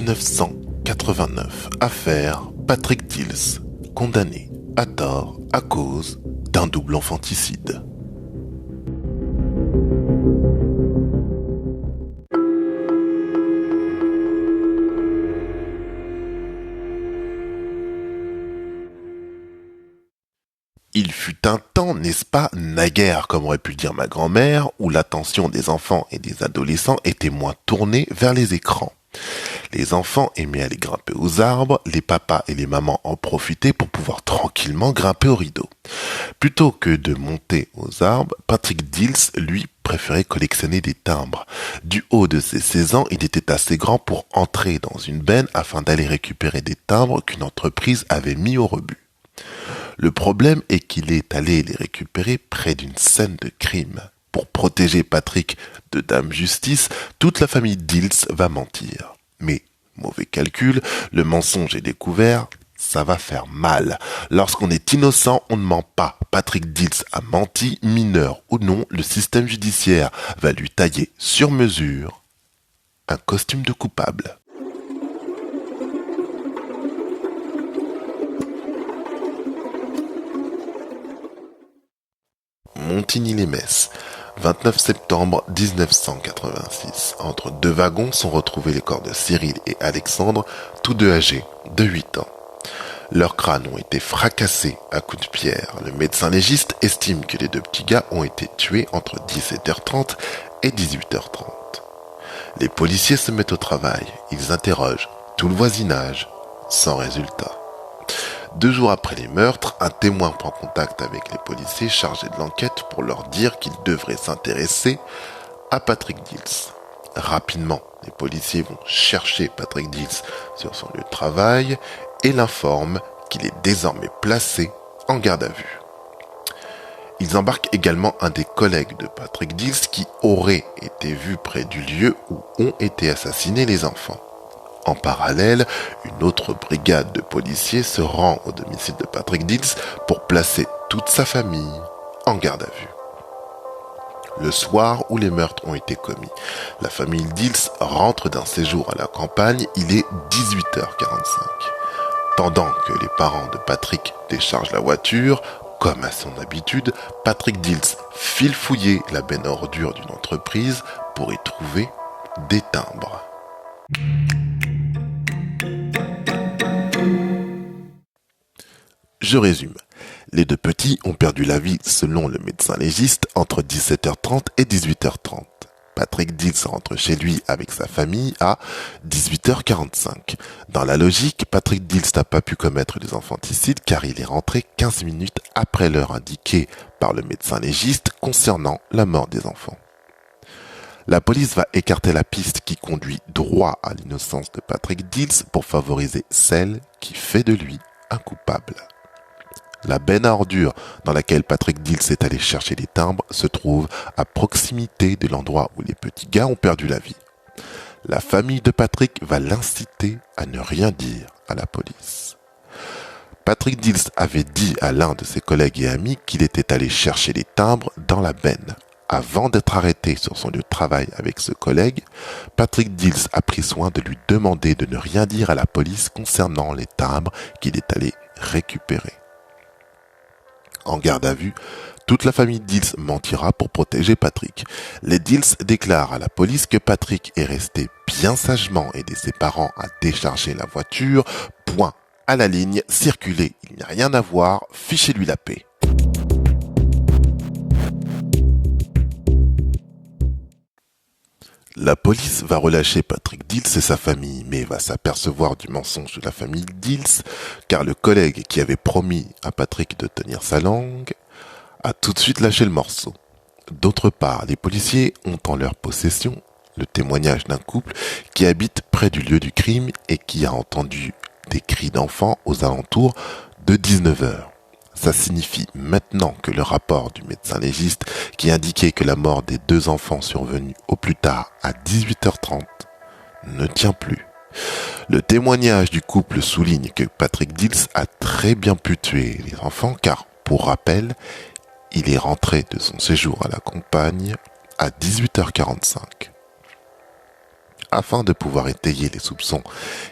1989, affaire Patrick Dills, condamné à tort à cause d'un double infanticide. Il fut un temps, n'est-ce pas, naguère, comme aurait pu le dire ma grand-mère, où l'attention des enfants et des adolescents était moins tournée vers les écrans. Les enfants aimaient aller grimper aux arbres, les papas et les mamans en profitaient pour pouvoir tranquillement grimper au rideau. Plutôt que de monter aux arbres, Patrick Dills, lui, préférait collectionner des timbres. Du haut de ses 16 ans, il était assez grand pour entrer dans une benne afin d'aller récupérer des timbres qu'une entreprise avait mis au rebut. Le problème est qu'il est allé les récupérer près d'une scène de crime. Pour protéger Patrick de Dame Justice, toute la famille Dills va mentir. Mais, mauvais calcul, le mensonge est découvert, ça va faire mal. Lorsqu'on est innocent, on ne ment pas. Patrick Dills a menti, mineur ou non, le système judiciaire va lui tailler sur mesure un costume de coupable. Montigny-lès-Metz, 29 septembre 1986. Entre deux wagons sont retrouvés les corps de Cyril et Alexandre, tous deux âgés de 8 ans. Leurs crânes ont été fracassés à coups de pierre. Le médecin légiste estime que les deux petits gars ont été tués entre 17h30 et 18h30. Les policiers se mettent au travail. Ils interrogent tout le voisinage, sans résultat. 2 jours après les meurtres, un témoin prend contact avec les policiers chargés de l'enquête pour leur dire qu'ils devraient s'intéresser à Patrick Dills. Rapidement, les policiers vont chercher Patrick Dills sur son lieu de travail et l'informent qu'il est désormais placé en garde à vue. Ils embarquent également un des collègues de Patrick Dills qui aurait été vu près du lieu où ont été assassinés les enfants. En parallèle, une autre brigade de policiers se rend au domicile de Patrick Dills pour placer toute sa famille en garde à vue. Le soir où les meurtres ont été commis, la famille Dills rentre d'un séjour à la campagne, il est 18h45. Pendant que les parents de Patrick déchargent la voiture, comme à son habitude, Patrick Dills file fouiller la benne à ordures d'une entreprise pour y trouver des timbres. Je résume. Les deux petits ont perdu la vie, selon le médecin légiste, entre 17h30 et 18h30. Patrick Dills rentre chez lui avec sa famille à 18h45. Dans la logique, Patrick Dills n'a pas pu commettre les infanticides car il est rentré 15 minutes après l'heure indiquée par le médecin légiste concernant la mort des enfants. La police va écarter la piste qui conduit droit à l'innocence de Patrick Dills pour favoriser celle qui fait de lui un coupable. La benne à ordures dans laquelle Patrick Dills est allé chercher les timbres se trouve à proximité de l'endroit où les petits gars ont perdu la vie. La famille de Patrick va l'inciter à ne rien dire à la police. Patrick Dills avait dit à l'un de ses collègues et amis qu'il était allé chercher les timbres dans la benne. Avant d'être arrêté sur son lieu de travail avec ce collègue, Patrick Dills a pris soin de lui demander de ne rien dire à la police concernant les timbres qu'il est allé récupérer. En garde à vue, toute la famille Dills mentira pour protéger Patrick. Les Dills déclarent à la police que Patrick est resté bien sagement aider ses parents à décharger la voiture. Point à la ligne, circuler, il n'y a rien à voir, fichez-lui la paix. La police va relâcher Patrick Dills et sa famille, mais va s'apercevoir du mensonge de la famille Dills, car le collègue qui avait promis à Patrick de tenir sa langue a tout de suite lâché le morceau. D'autre part, les policiers ont en leur possession le témoignage d'un couple qui habite près du lieu du crime et qui a entendu des cris d'enfants aux alentours de 19h. Ça signifie maintenant que le rapport du médecin légiste qui indiquait que la mort des 2 enfants survenus au plus tard à 18h30 ne tient plus. Le témoignage du couple souligne que Patrick Dills a très bien pu tuer les enfants car, pour rappel, il est rentré de son séjour à la campagne à 18h45. Afin de pouvoir étayer les soupçons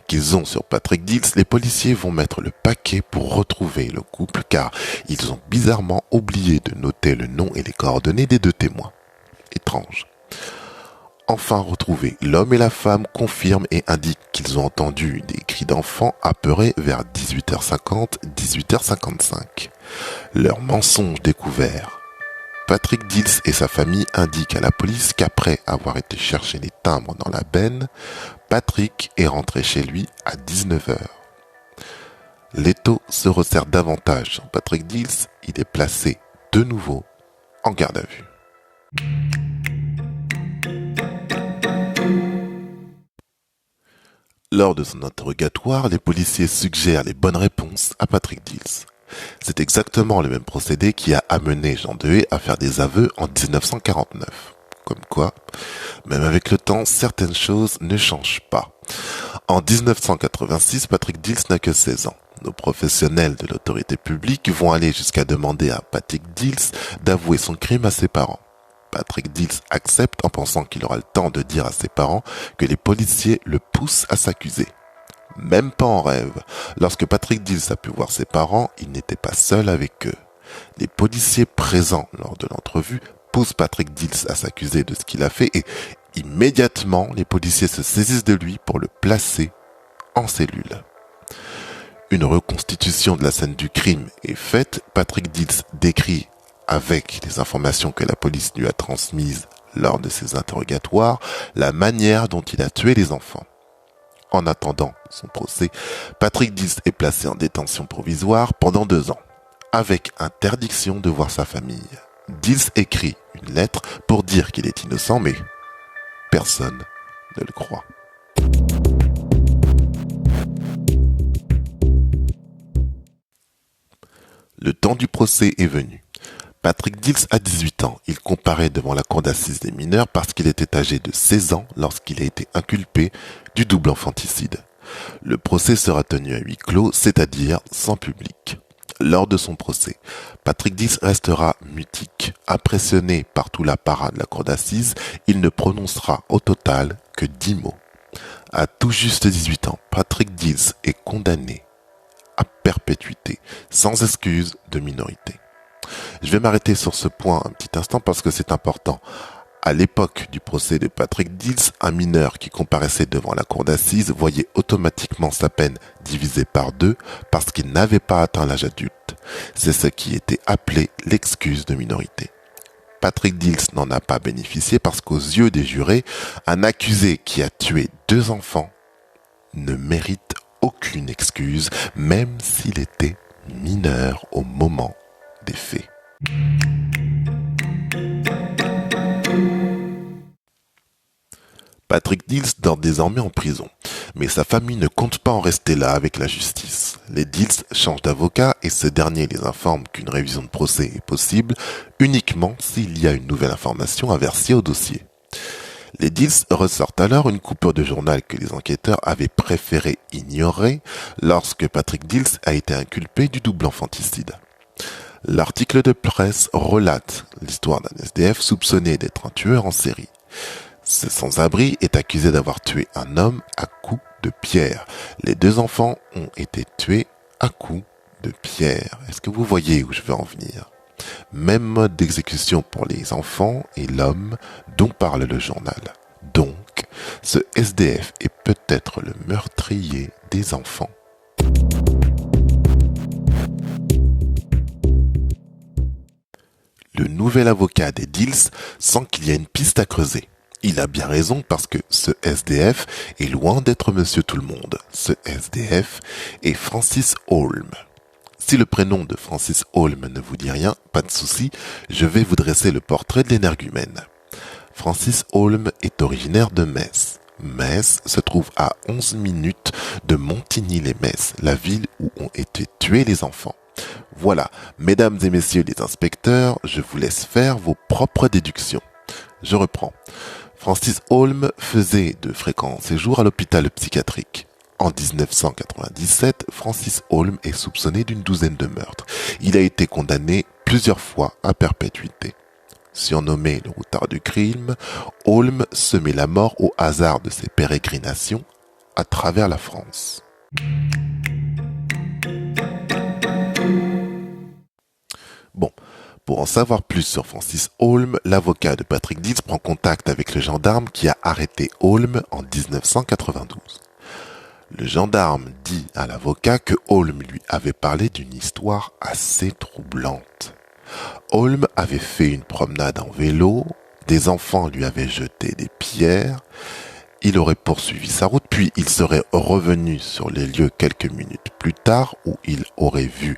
qu'ils ont sur Patrick Dills, les policiers vont mettre le paquet pour retrouver le couple car ils ont bizarrement oublié de noter le nom et les coordonnées des deux témoins. Étrange. Enfin retrouvés, l'homme et la femme confirment et indiquent qu'ils ont entendu des cris d'enfants apeurés vers 18h50, 18h55. Leur mensonge découvert. Patrick Dills et sa famille indiquent à la police qu'après avoir été chercher les timbres dans la benne, Patrick est rentré chez lui à 19h. L'étau se resserre davantage sur Patrick Dills, il est placé de nouveau en garde à vue. Lors de son interrogatoire, les policiers suggèrent les bonnes réponses à Patrick Dills. C'est exactement le même procédé qui a amené Jean Dehaize à faire des aveux en 1949. Comme quoi, même avec le temps, certaines choses ne changent pas. En 1986, Patrick Dills n'a que 16 ans. Nos professionnels de l'autorité publique vont aller jusqu'à demander à Patrick Dills d'avouer son crime à ses parents. Patrick Dills accepte en pensant qu'il aura le temps de dire à ses parents que les policiers le poussent à s'accuser. Même pas en rêve. Lorsque Patrick Dills a pu voir ses parents, il n'était pas seul avec eux. Les policiers présents lors de l'entrevue poussent Patrick Dills à s'accuser de ce qu'il a fait et immédiatement, les policiers se saisissent de lui pour le placer en cellule. Une reconstitution de la scène du crime est faite. Patrick Dills décrit avec les informations que la police lui a transmises lors de ses interrogatoires la manière dont il a tué les enfants. En attendant son procès, Patrick Dills est placé en détention provisoire pendant 2 ans, avec interdiction de voir sa famille. Dills écrit une lettre pour dire qu'il est innocent, mais personne ne le croit. Le temps du procès est venu. Patrick Dills a 18 ans. Il comparaît devant la cour d'assises des mineurs parce qu'il était âgé de 16 ans lorsqu'il a été inculpé du double infanticide. Le procès sera tenu à huis clos, c'est-à-dire sans public. Lors de son procès, Patrick Dills restera mutique. Impressionné par tout l'apparat de la cour d'assises, il ne prononcera au total que 10 mots. À tout juste 18 ans, Patrick Dills est condamné à perpétuité, sans excuse de minorité. Je vais m'arrêter sur ce point un petit instant parce que c'est important. À l'époque du procès de Patrick Dills, un mineur qui comparaissait devant la cour d'assises voyait automatiquement sa peine divisée par 2 parce qu'il n'avait pas atteint l'âge adulte. C'est ce qui était appelé l'excuse de minorité. Patrick Dills n'en a pas bénéficié parce qu'aux yeux des jurés, un accusé qui a tué 2 enfants ne mérite aucune excuse, même s'il était mineur au moment des faits. Patrick Dills dort désormais en prison, mais sa famille ne compte pas en rester là avec la justice. Les Dills changent d'avocat et ce dernier les informe qu'une révision de procès est possible uniquement s'il y a une nouvelle information à verser au dossier. Les Dills ressortent alors une coupure de journal que les enquêteurs avaient préféré ignorer lorsque Patrick Dills a été inculpé du double infanticide. L'article de presse relate l'histoire d'un SDF soupçonné d'être un tueur en série. Ce sans-abri est accusé d'avoir tué un homme à coups de pierre. Les 2 enfants ont été tués à coups de pierre. Est-ce que vous voyez où je veux en venir ? Même mode d'exécution pour les enfants et l'homme dont parle le journal. Donc, ce SDF est peut-être le meurtrier des enfants. Le nouvel avocat des Dills sent qu'il y a une piste à creuser. Il a bien raison parce que ce SDF est loin d'être monsieur tout le monde. Ce SDF est Francis Holm. Si le prénom de Francis Holm ne vous dit rien, pas de souci, je vais vous dresser le portrait de l'énergumène. Francis Holm est originaire de Metz. Metz se trouve à 11 minutes de Montigny-lès-Metz, la ville où ont été tués les enfants. Voilà, mesdames et messieurs les inspecteurs, je vous laisse faire vos propres déductions. Je reprends. Francis Holm faisait de fréquents séjours à l'hôpital psychiatrique. En 1997, Francis Holm est soupçonné d'une 12aine de meurtres. Il a été condamné plusieurs fois à perpétuité. Surnommé le routard du crime, Holm semait la mort au hasard de ses pérégrinations à travers la France. Bon, pour en savoir plus sur Francis Holm, l'avocat de Patrick Dills prend contact avec le gendarme qui a arrêté Holm en 1992. Le gendarme dit à l'avocat que Holm lui avait parlé d'une histoire assez troublante. Holm avait fait une promenade en vélo, des enfants lui avaient jeté des pierres, il aurait poursuivi sa route, puis il serait revenu sur les lieux quelques minutes plus tard où il aurait vu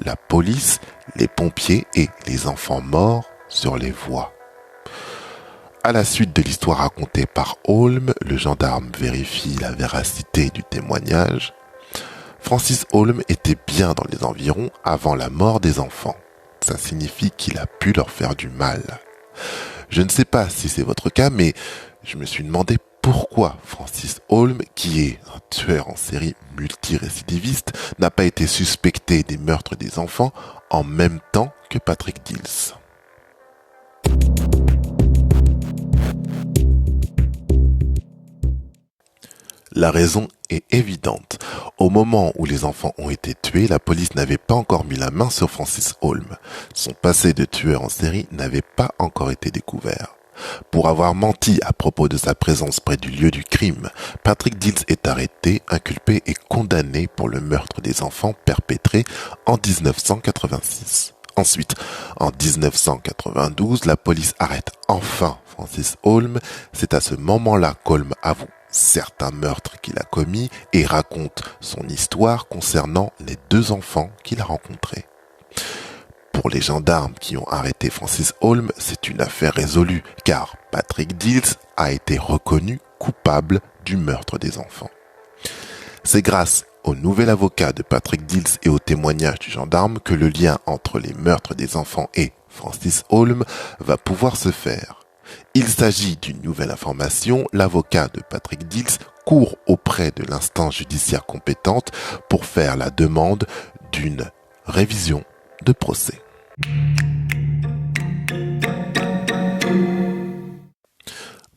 la police, les pompiers et les enfants morts sur les voies. À la suite de l'histoire racontée par Holm, le gendarme vérifie la véracité du témoignage. Francis Holm était bien dans les environs avant la mort des enfants. Ça signifie qu'il a pu leur faire du mal. Je ne sais pas si c'est votre cas, mais je me suis demandé pourquoi Francis Holm, qui est un tueur en série multirécidiviste, n'a pas été suspecté des meurtres des enfants en même temps que Patrick Dills. La raison est évidente. Au moment où les enfants ont été tués, la police n'avait pas encore mis la main sur Francis Holm. Son passé de tueur en série n'avait pas encore été découvert. Pour avoir menti à propos de sa présence près du lieu du crime, Patrick Dills est arrêté, inculpé et condamné pour le meurtre des enfants perpétré en 1986. Ensuite, en 1992, la police arrête enfin Francis Holm. C'est à ce moment-là qu'Holm avoue certains meurtres qu'il a commis et raconte son histoire concernant les 2 enfants qu'il a rencontrés. Pour les gendarmes qui ont arrêté Francis Holm, c'est une affaire résolue, car Patrick Dills a été reconnu coupable du meurtre des enfants. C'est grâce au nouvel avocat de Patrick Dills et au témoignage du gendarme que le lien entre les meurtres des enfants et Francis Holm va pouvoir se faire. Il s'agit d'une nouvelle information. L'avocat de Patrick Dills court auprès de l'instance judiciaire compétente pour faire la demande d'une révision de procès.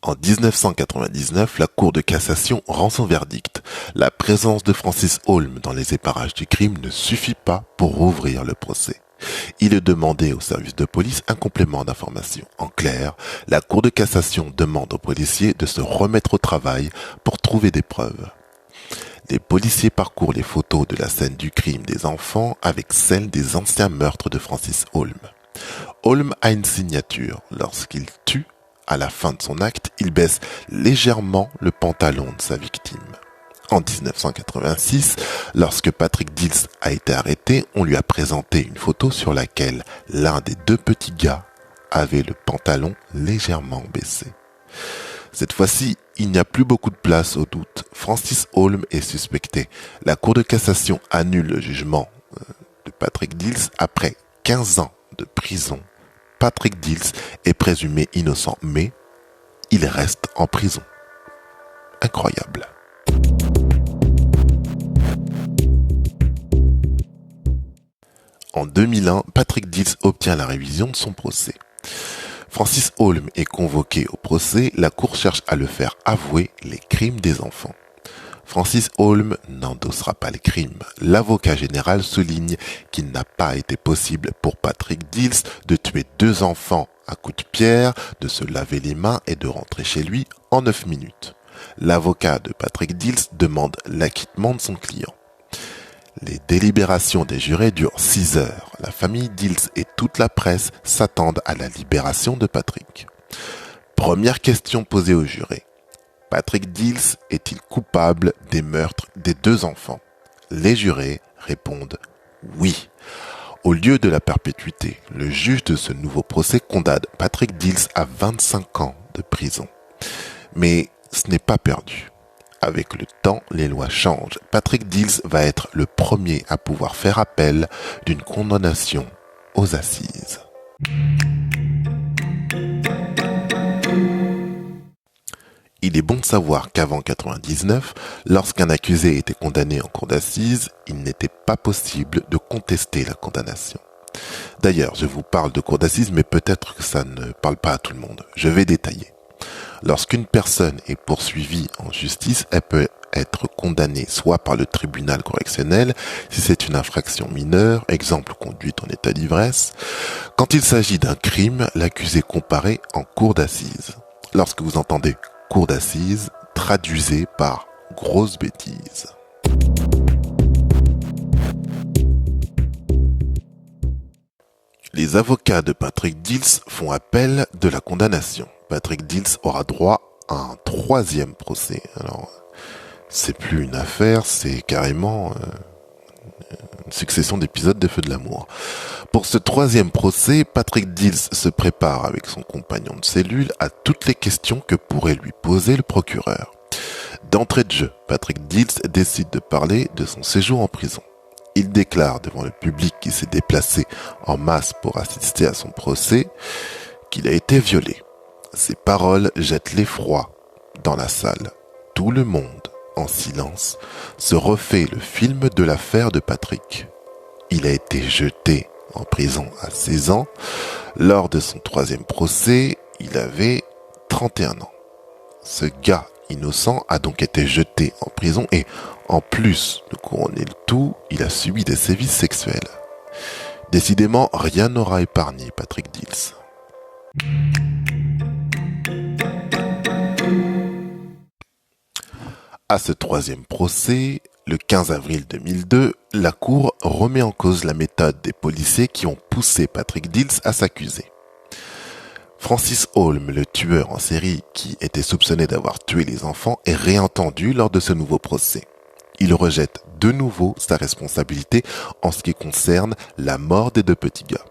En 1999, la Cour de cassation rend son verdict. La présence de Francis Holm dans les éparages du crime ne suffit pas pour rouvrir le procès. Il est demandé au service de police un complément d'information. En clair, la Cour de cassation demande aux policiers de se remettre au travail pour trouver des preuves. Les policiers parcourent les photos de la scène du crime des enfants avec celles des anciens meurtres de Francis Holm. Holm a une signature. Lorsqu'il tue, à la fin de son acte, il baisse légèrement le pantalon de sa victime. En 1986, lorsque Patrick Dills a été arrêté, on lui a présenté une photo sur laquelle l'un des 2 petits gars avait le pantalon légèrement baissé. Cette fois-ci, il n'y a plus beaucoup de place au doute. Francis Holm est suspecté. La Cour de cassation annule le jugement de Patrick Dills après 15 ans de prison. Patrick Dills est présumé innocent, mais il reste en prison. Incroyable. En 2001, Patrick Dills obtient la révision de son procès. Francis Holm est convoqué au procès, la cour cherche à le faire avouer les crimes des enfants. Francis Holm n'endossera pas les crimes. L'avocat général souligne qu'il n'a pas été possible pour Patrick Dills de tuer 2 enfants à coups de pierre, de se laver les mains et de rentrer chez lui en 9 minutes. L'avocat de Patrick Dills demande l'acquittement de son client. Les délibérations des jurés durent 6 heures. La famille Dills et toute la presse s'attendent à la libération de Patrick. Première question posée aux jurés. Patrick Dills est-il coupable des meurtres des 2 enfants? Les jurés répondent oui. Au lieu de la perpétuité, le juge de ce nouveau procès condamne Patrick Dills à 25 ans de prison. Mais ce n'est pas perdu. Avec le temps, les lois changent. Patrick Dills va être le premier à pouvoir faire appel d'une condamnation aux assises. Il est bon de savoir qu'avant 1999, lorsqu'un accusé était condamné en cour d'assises, il n'était pas possible de contester la condamnation. D'ailleurs, je vous parle de cour d'assises, mais peut-être que ça ne parle pas à tout le monde. Je vais détailler. Lorsqu'une personne est poursuivie en justice, elle peut être condamnée soit par le tribunal correctionnel, si c'est une infraction mineure, exemple conduite en état d'ivresse. Quand il s'agit d'un crime, l'accusé comparaît en cour d'assises. Lorsque vous entendez cour d'assises, traduisez par grosse bêtise. Les avocats de Patrick Dills font appel de la condamnation. Patrick Dills aura droit à un 3e procès. Alors, c'est plus une affaire, c'est carrément une succession d'épisodes de Feux de l'amour. Pour ce 3e procès, Patrick Dills se prépare avec son compagnon de cellule à toutes les questions que pourrait lui poser le procureur. D'entrée de jeu, Patrick Dills décide de parler de son séjour en prison. Il déclare devant le public qui s'est déplacé en masse pour assister à son procès qu'il a été violé. Ces paroles jettent l'effroi dans la salle. Tout le monde, en silence, se refait le film de l'affaire de Patrick. Il a été jeté en prison à 16 ans. Lors de son 3e procès, il avait 31 ans. Ce gars innocent a donc été jeté en prison et, en plus de couronner le tout, il a subi des sévices sexuels. Décidément, rien n'aura épargné Patrick Dills. À ce 3e procès, le 15 avril 2002, la Cour remet en cause la méthode des policiers qui ont poussé Patrick Dills à s'accuser. Francis Holm, le tueur en série qui était soupçonné d'avoir tué les enfants, est réentendu lors de ce nouveau procès. Il rejette de nouveau sa responsabilité en ce qui concerne la mort des 2 petits gars.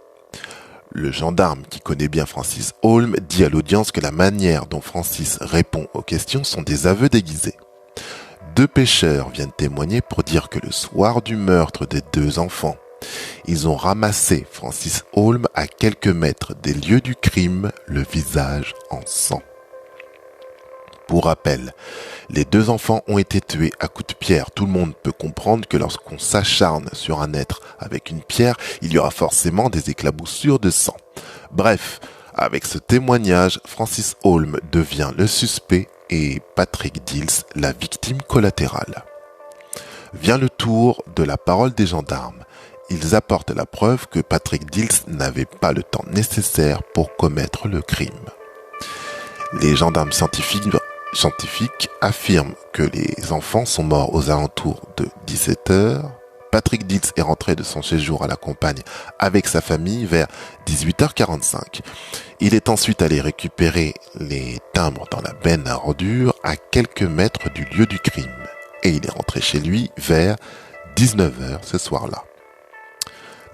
Le gendarme qui connaît bien Francis Holm dit à l'audience que la manière dont Francis répond aux questions sont des aveux déguisés. 2 pêcheurs viennent témoigner pour dire que le soir du meurtre des 2 enfants, ils ont ramassé Francis Holm à quelques mètres des lieux du crime, le visage en sang. Pour rappel, les 2 enfants ont été tués à coups de pierre. Tout le monde peut comprendre que lorsqu'on s'acharne sur un être avec une pierre, il y aura forcément des éclaboussures de sang. Bref, avec ce témoignage, Francis Holm devient le suspect et Patrick Dills la victime collatérale. Vient le tour de la parole des gendarmes. Ils apportent la preuve que Patrick Dills n'avait pas le temps nécessaire pour commettre le crime. Les gendarmes scientifiques affirment que les enfants sont morts aux alentours de 17h. Patrick Dills est rentré de son séjour à la campagne avec sa famille vers 18h45. Il est ensuite allé récupérer les timbres dans la benne à ordures à quelques mètres du lieu du crime. Et il est rentré chez lui vers 19h ce soir-là.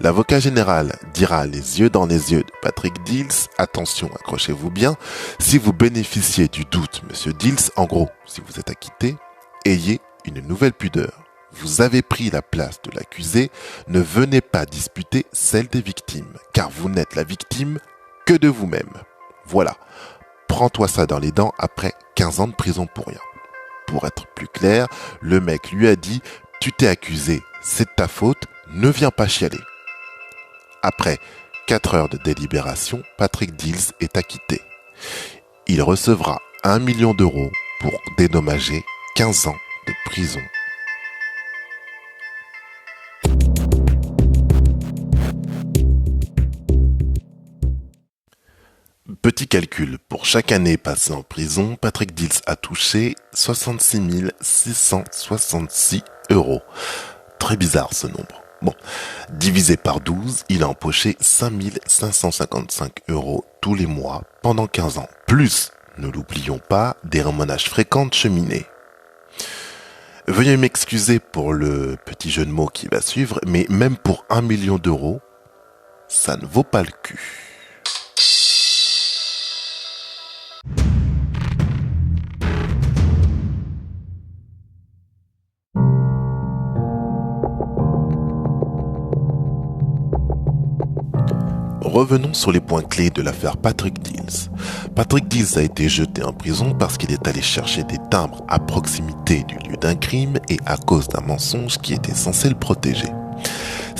L'avocat général dira les yeux dans les yeux de Patrick Dills, attention, accrochez-vous bien, si vous bénéficiez du doute, monsieur Dills, en gros, si vous êtes acquitté, ayez une nouvelle pudeur. Vous avez pris la place de l'accusé, ne venez pas disputer celle des victimes, car vous n'êtes la victime que de vous-même. Voilà, prends-toi ça dans les dents après 15 ans de prison pour rien. Pour être plus clair, le mec lui a dit « Tu t'es accusé, c'est de ta faute, ne viens pas chialer ». Après 4 heures de délibération, Patrick Dills est acquitté. Il recevra 1 million d'euros pour dédommager 15 ans de prison. Petit calcul, pour chaque année passée en prison, Patrick Dills a touché 66 666 euros. Très bizarre ce nombre. Bon, divisé par 12, il a empoché 5 555 euros tous les mois pendant 15 ans. Plus, ne l'oublions pas, des remanages fréquents de cheminées. Veuillez m'excuser pour le petit jeu de mots qui va suivre, mais même pour 1 million d'euros, ça ne vaut pas le cul. Revenons sur les points clés de l'affaire Patrick Dills. Patrick Dills a été jeté en prison parce qu'il est allé chercher des timbres à proximité du lieu d'un crime et à cause d'un mensonge qui était censé le protéger.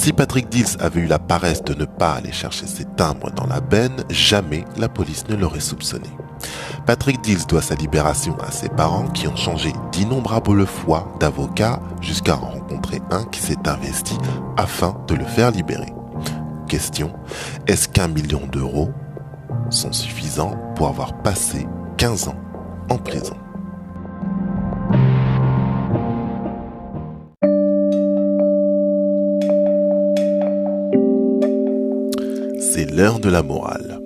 Si Patrick Dills avait eu la paresse de ne pas aller chercher ses timbres dans la benne, jamais la police ne l'aurait soupçonné. Patrick Dills doit sa libération à ses parents qui ont changé d'innombrables fois d'avocat jusqu'à en rencontrer un qui s'est investi afin de le faire libérer. Question, est-ce qu'1 million d'euros sont suffisants pour avoir passé 15 ans en prison? C'est l'heure de la morale.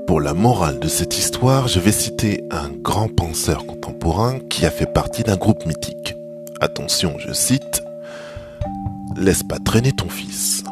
Pour la morale de cette histoire, je vais citer un grand penseur contemporain qui a fait partie d'un groupe mythique. Attention, je cite, « Laisse pas traîner ton fils ».